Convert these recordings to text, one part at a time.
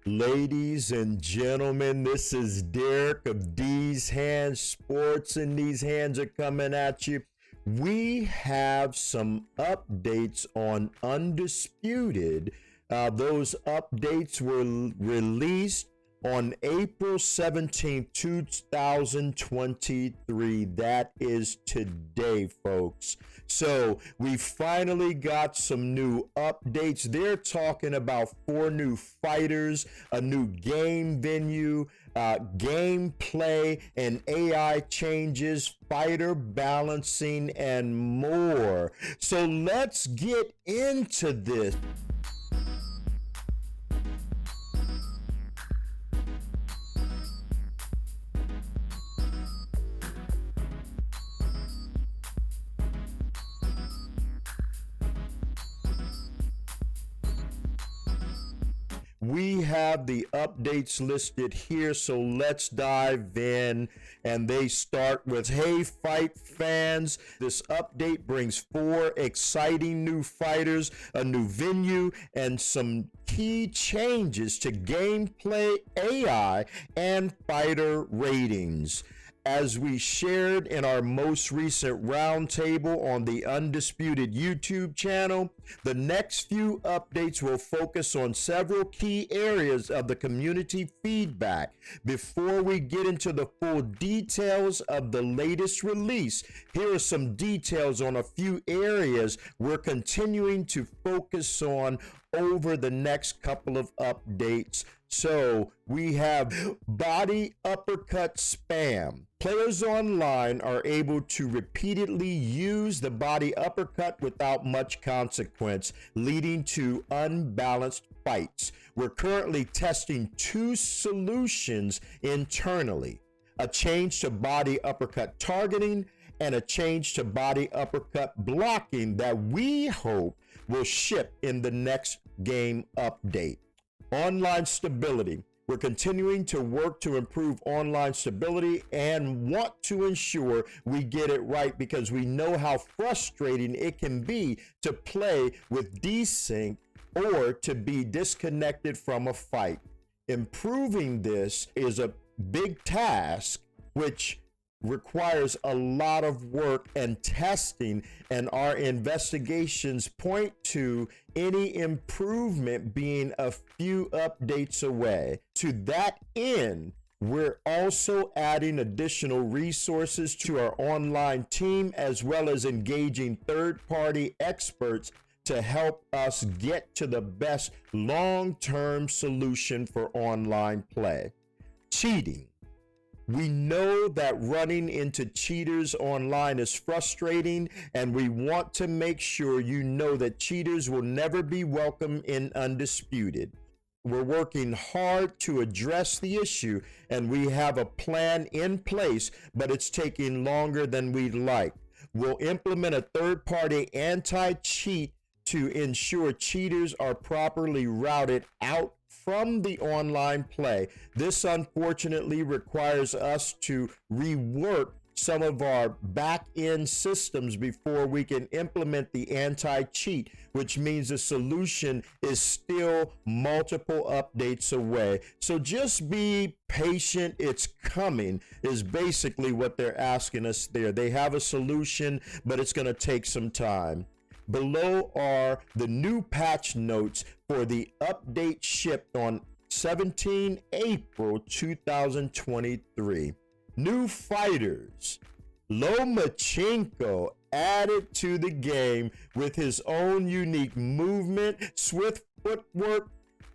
Ladies and gentlemen, this is Deric of D's Hands Sports, and these hands are coming at you. We have some updates on Undisputed. Those updates were released on April 17th, 2023. That is today, folks. So we finally got some new updates. They're talking about 4 new fighters, a new game venue, gameplay and AI changes, fighter balancing, and more. So let's get into this. We have the updates listed here, so let's dive in. And they start with, hey, fight fans, this update brings 4 exciting new fighters, a new venue, and some key changes to gameplay, AI, and fighter ratings. As we shared in our most recent roundtable on the Undisputed YouTube channel, the next few updates will focus on several key areas of the community feedback. Before we get into the full details of the latest release, here are some details on a few areas we're continuing to focus on over the next couple of updates. So we have body uppercut spam. Players online are able to repeatedly use the body uppercut without much consequence, leading to unbalanced fights. We're currently testing 2 solutions internally: a change to body uppercut targeting and a change to body uppercut blocking that we hope will ship in the next game update. Online stability. We're continuing to work to improve online stability and want to ensure we get it right, because we know how frustrating it can be to play with desync or to be disconnected from a fight. Improving this is a big task, which requires a lot of work and testing, and our investigations point to any improvement being a few updates away. To that end, we're also adding additional resources to our online team, as well as engaging third-party experts to help us get to the best long-term solution for online play. Cheating. We know that running into cheaters online is frustrating, and we want to make sure you know that cheaters will never be welcome in Undisputed. We're working hard to address the issue, and we have a plan in place, but it's taking longer than we'd like. We'll implement a third-party anti-cheat to ensure cheaters are properly routed out from the online play. This unfortunately requires us to rework some of our back-end systems before we can implement the anti-cheat, which means the solution is still multiple updates away. So just be patient, it's coming, is basically what they're asking us there. They have a solution, but it's going to take some time. Below are the new patch notes for the update shipped on 17 April 2023. New fighters. Lomachenko added to the game with his own unique movement, swift footwork,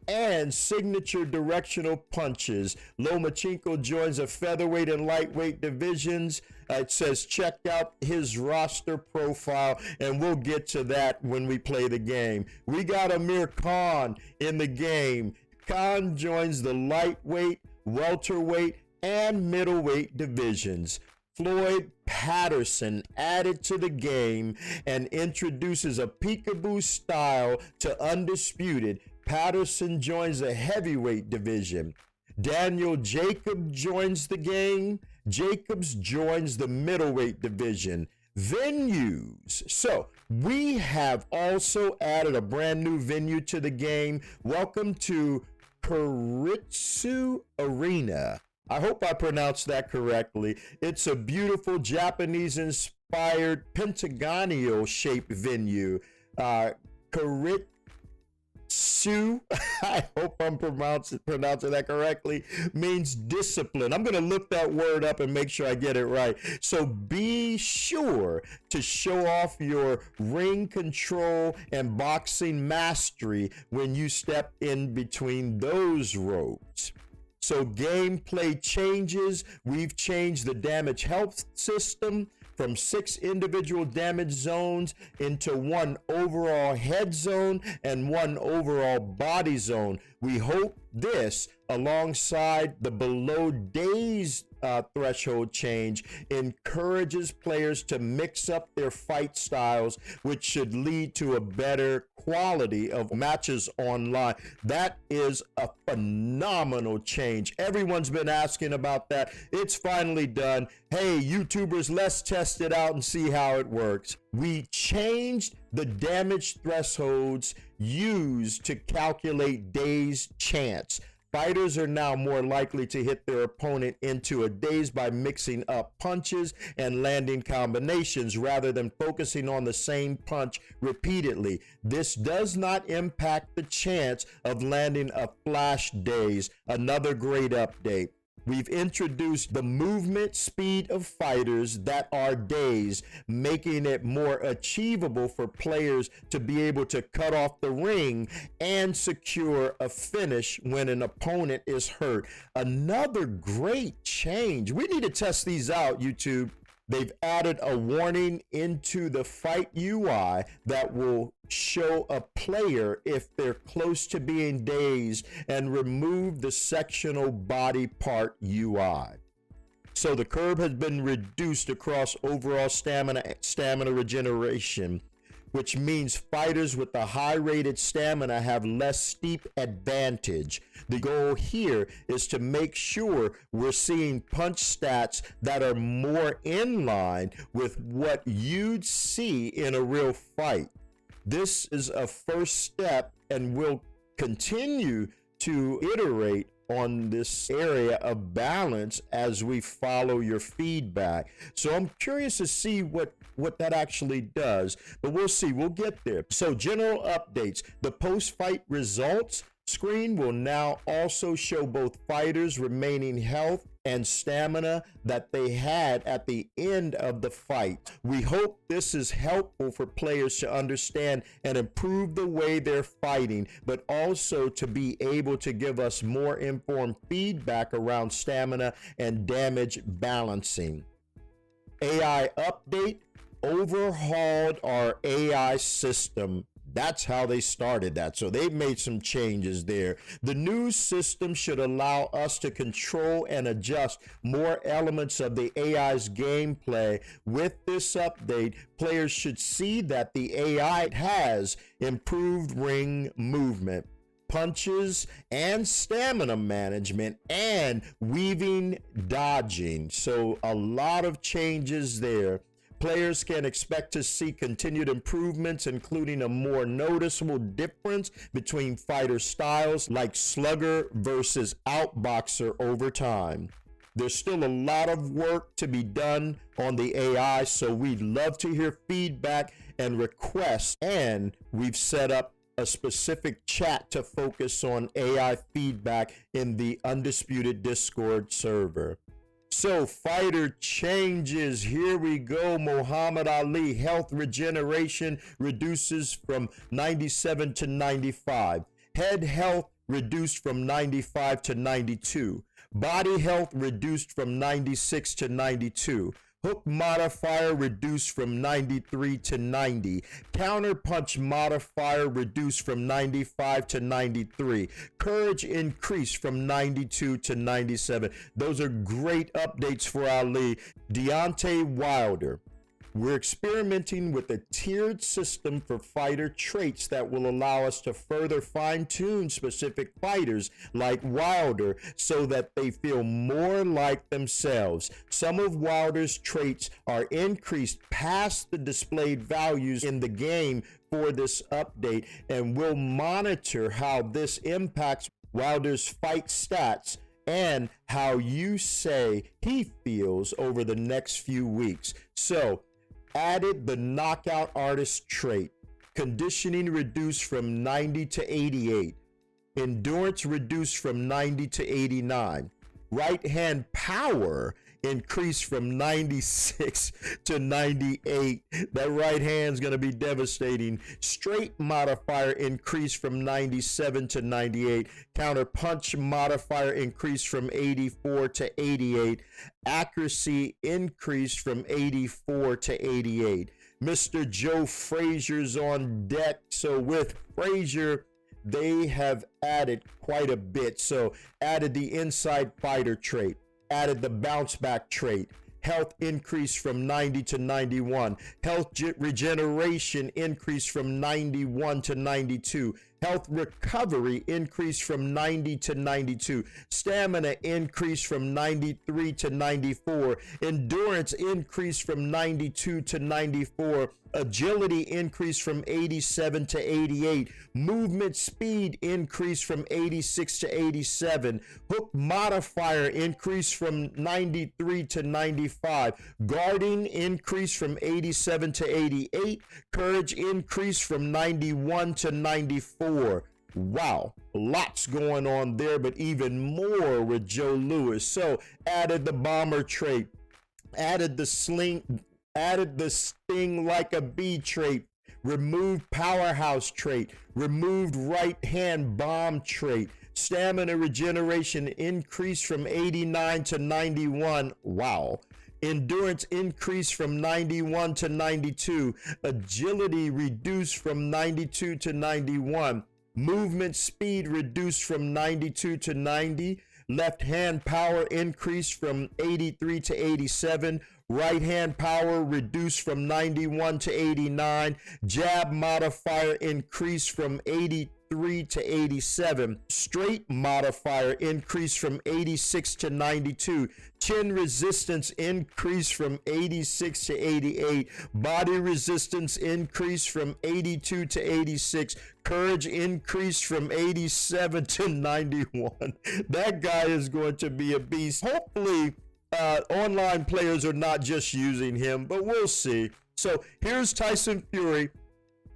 and signature directional punches. Lomachenko joins the featherweight and lightweight divisions. It says check out his roster profile, and we'll get to that when we play the game. We got Amir Khan in the game. Khan joins the lightweight, welterweight, and middleweight divisions. Floyd Patterson added to the game and introduces a peekaboo style to Undisputed. Patterson joins the heavyweight division. Daniel Jacobs joins the game. Jacobs joins the middleweight division. Venues. So we have also added a brand new venue to the game. Welcome to Keiretsu Arena. I hope I pronounced that correctly. It's a beautiful Japanese-inspired pentagonal shaped venue. Keiretsu, I hope I'm pronouncing that correctly, means discipline. I'm going to look that word up and make sure I get it right. So be sure to show off your ring control and boxing mastery when you step in between those ropes. So gameplay changes. We've changed the damage health system from 6 individual damage zones into 1 overall head zone and 1 overall body zone. We hope this, alongside the below days threshold change, encourages players to mix up their fight styles, which should lead to a better quality of matches online. That is a phenomenal change. Everyone's been asking about that. It's finally done. Hey, YouTubers, let's test it out and see how it works. We changed the damage thresholds used to calculate days chance. Fighters are now more likely to hit their opponent into a daze by mixing up punches and landing combinations rather than focusing on the same punch repeatedly. This does not impact the chance of landing a flash daze. Another great update. We've introduced the movement speed of fighters that are dazed, making it more achievable for players to be able to cut off the ring and secure a finish when an opponent is hurt. Another great change. We need to test these out, YouTube. They've added a warning into the fight UI that will show a player if they're close to being dazed and remove the sectional body part UI. So the curve has been reduced across overall stamina regeneration, which means fighters with a high rated stamina have less steep advantage. The goal here is to make sure we're seeing punch stats that are more in line with what you'd see in a real fight. This is a first step, and we'll continue to iterate on this area of balance as we follow your feedback. So I'm curious to see what that actually does, but we'll see. We'll get there. So general updates. The post-fight results screen will now also show both fighters' remaining health and stamina that they had at the end of the fight. We hope this is helpful for players to understand and improve the way they're fighting, but also to be able to give us more informed feedback around stamina and damage balancing. AI update: overhauled our AI system. That's how they started that. So they've made some changes there. The new system should allow us to control and adjust more elements of the AI's gameplay. With this update, players should see that the AI has improved ring movement, punches, and stamina management, and weaving dodging. So a lot of changes there. Players can expect to see continued improvements, including a more noticeable difference between fighter styles like slugger versus outboxer over time. There's still a lot of work to be done on the AI, so we'd love to hear feedback and requests, and we've set up a specific chat to focus on AI feedback in the Undisputed Discord server. So fighter changes, here we go. Muhammad Ali, health regeneration reduces from 97 to 95. Head health reduced from 95 to 92. Body health reduced from 96 to 92. Hook modifier reduced from 93 to 90. Counter punch modifier reduced from 95 to 93. Courage increased from 92 to 97. Those are great updates for Ali. Deontay Wilder. We're experimenting with a tiered system for fighter traits that will allow us to further fine-tune specific fighters like Wilder so that they feel more like themselves. Some of Wilder's traits are increased past the displayed values in the game for this update, and we'll monitor how this impacts Wilder's fight stats and how you say he feels over the next few weeks. So, added the knockout artist trait, conditioning reduced from 90 to 88, endurance reduced from 90 to 89, right hand power increased from 96 to 98. That right hand's going to be devastating. Straight modifier increased from 97 to 98. Counter punch modifier increased from 84 to 88. Accuracy increased from 84 to 88. Mr. Joe Frazier's on deck. So with Frazier, they have added quite a bit. So added the inside fighter trait, added the bounce back trait, health increased from 90 to 91, health regeneration increased from 91 to 92, health recovery increased from 90 to 92, stamina increased from 93 to 94, endurance increased from 92 to 94, agility increased from 87 to 88, movement speed increased from 86 to 87, hook modifier increased from 93 to 95, guarding increased from 87 to 88, courage increased from 91 to 94. Wow, lots going on there, but even more with Joe Louis. So added the bomber trait, added the sting like a bee trait, removed powerhouse trait, removed right hand bomb trait, stamina regeneration increased from 89 to 91. Wow. Endurance increased from 91 to 92. Agility reduced from 92 to 91. Movement speed reduced from 92 to 90. Left hand power increased from 83 to 87. Right hand power reduced from 91 to 89. Jab modifier increased from 83 to 87. Straight modifier increased from 86 to 92. Chin resistance increased from 86 to 88. Body resistance increased from 82 to 86. Courage increased from 87 to 91. That guy is going to be a beast. Hopefully, online players are not just using him, but we'll see. So here's Tyson Fury.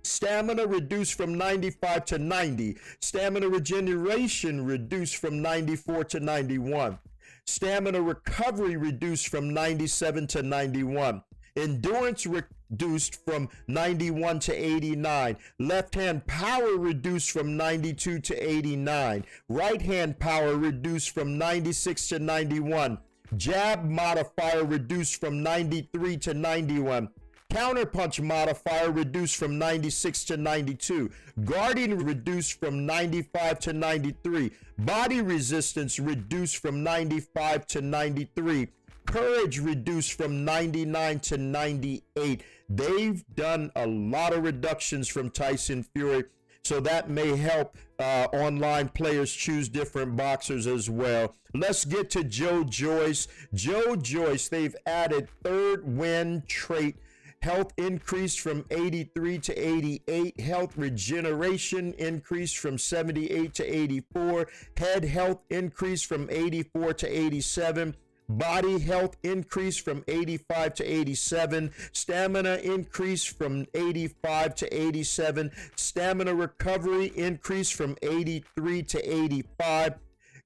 Stamina reduced from 95 to 90. Stamina regeneration reduced from 94 to 91. Stamina recovery reduced from 97 to 91. Endurance reduced from 91 to 89. Left hand power reduced from 92 to 89. Right hand power reduced from 96 to 91. Jab modifier reduced from 93 to 91. Counterpunch modifier reduced from 96 to 92. Guarding reduced from 95 to 93. Body resistance reduced from 95 to 93. Courage reduced from 99 to 98. They've done a lot of reductions from Tyson Fury, so that may help online players choose different boxers as well. Let's get to Joe Joyce. Joe Joyce, they've added third win trait. Health increased from 83 to 88. Health regeneration increased from 78 to 84. Head health increased from 84 to 87. Body health increased from 85 to 87. Stamina increased from 85 to 87. Stamina recovery increased from 83 to 85.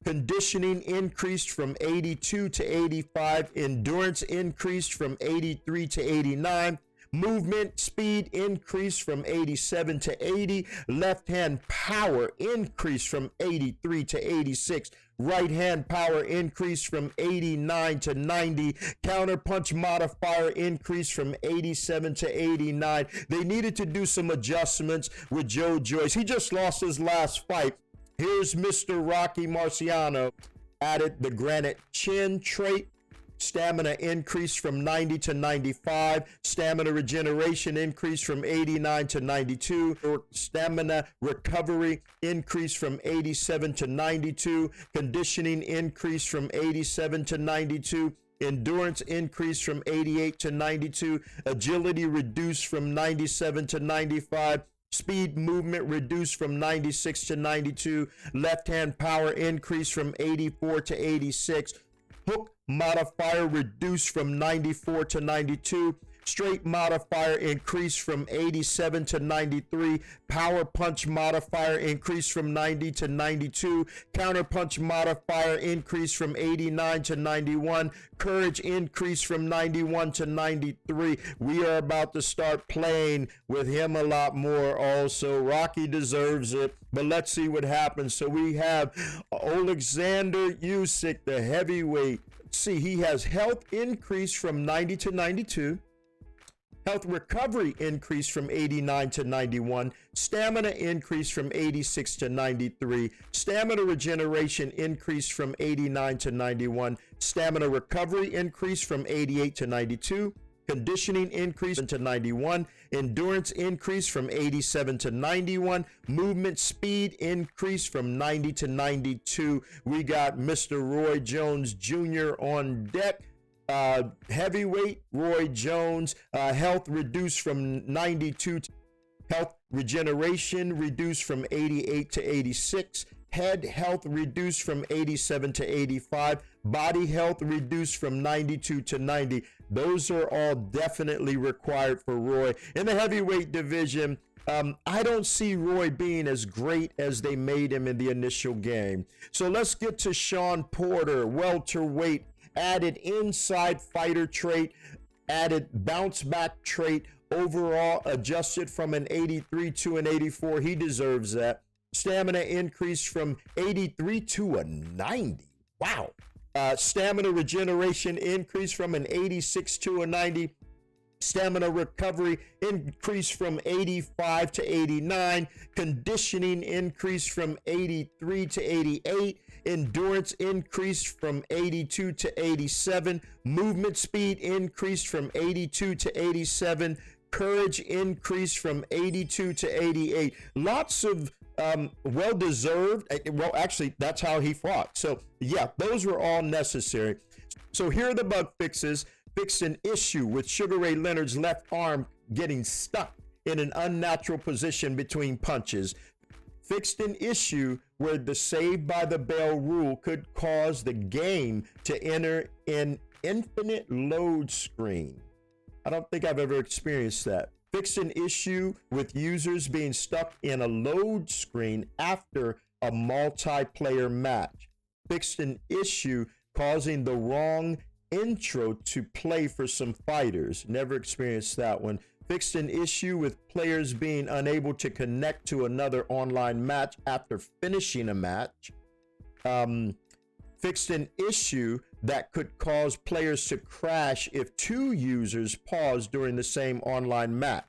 Conditioning increased from 82 to 85. Endurance increased from 83 to 89. Movement speed increased from 87 to 80. Left hand power increased from 83 to 86. Right hand power increased from 89 to 90. Counterpunch modifier increased from 87 to 89. They needed to do some adjustments with Joe Joyce. He just lost his last fight. Here's Mr. Rocky Marciano. Added the granite chin trait. Stamina increased from 90 to 95. Stamina regeneration increased from 89 to 92. Stamina recovery increased from 87 to 92. Conditioning increased from 87 to 92. Endurance increased from 88 to 92. Agility reduced from 97 to 95. Speed movement reduced from 96 to 92. Left hand power increased from 84 to 86. Hook modifier reduced from 94 to 92. Straight modifier increased from 87 to 93. Power punch modifier increased from 90 to 92. Counter punch modifier increased from 89 to 91. Courage increased from 91 to 93. We are about to start playing with him a lot more also. Rocky deserves it, but let's see what happens. So we have Alexander Usyk, the heavyweight. See, he has health increase from 90 to 92. Health recovery increased from 89 to 91. Stamina increased from 86 to 93. Stamina regeneration increased from 89 to 91. Stamina recovery increased from 88 to 92. Conditioning increased to 91. Endurance increased from 87 to 91. Movement speed increased from 90 to 92. We got Mr. Roy Jones Jr. on deck. Heavyweight Roy Jones, health reduced from 92 to health regeneration reduced from 88 to 86. Head health reduced from 87 to 85. Body health reduced from 92 to 90. Those are all definitely required for Roy. In the heavyweight division, I don't see Roy being as great as they made him in the initial game. So let's get to Sean Porter, welterweight. Added inside fighter trait, added bounce back trait, overall adjusted from an 83 to an 84. He deserves that. Stamina increased from 83 to a 90. Wow. Stamina regeneration increased from an 86 to a 90. Stamina recovery increased from 85 to 89. Conditioning increased from 83 to 88. Endurance increased from 82 to 87. Movement speed increased from 82 to 87. Courage increased from 82 to 88. Lots of well-deserved. Well, actually, that's how he fought. So, yeah, those were all necessary. So here are the bug fixes. Fixed an issue with Sugar Ray Leonard's left arm getting stuck in an unnatural position between punches. Fixed an issue where the save by the bell rule could cause the game to enter an infinite load screen. I don't think I've ever experienced that. Fixed an issue with users being stuck in a load screen after a multiplayer match. Fixed an issue causing the wrong intro to play for some fighters. Never experienced that one. Fixed an issue with players being unable to connect to another online match after finishing a match. Fixed an issue that could cause players to crash if two users pause during the same online match.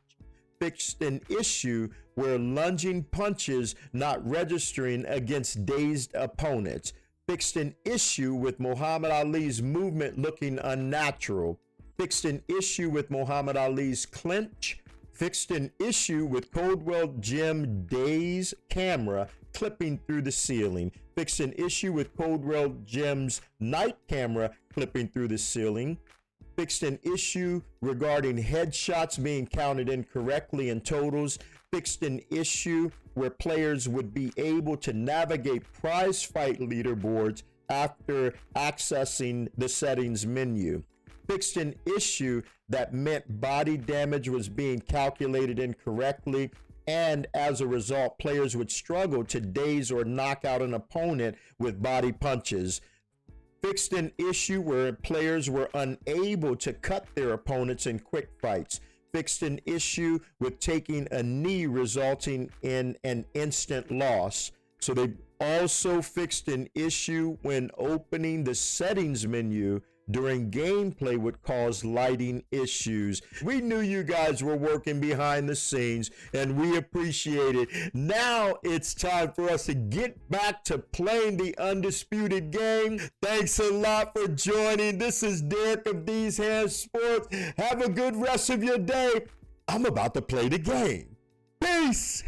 Fixed an issue where lunging punches not registering against dazed opponents. Fixed an issue with Muhammad Ali's movement looking unnatural. Fixed an issue with Muhammad Ali's clinch. Fixed an issue with Coldwell Jim Day's camera clipping through the ceiling. Fixed an issue with Coldwell Jim's night camera clipping through the ceiling. Fixed an issue regarding headshots being counted incorrectly in totals. Fixed an issue where players would be able to navigate prize fight leaderboards after accessing the settings menu. Fixed an issue that meant body damage was being calculated incorrectly, and as a result, players would struggle to daze or knock out an opponent with body punches. Fixed an issue where players were unable to cut their opponents in quick fights. Fixed an issue with taking a knee resulting in an instant loss. So they also fixed an issue when opening the settings menu during gameplay would cause lighting issues. We knew you guys were working behind the scenes, and we appreciate it. Now it's time for us to get back to playing the Undisputed game. Thanks a lot for joining. This is Deric of These Hands Sports. Have a good rest of your day. I'm about to play the game. Peace.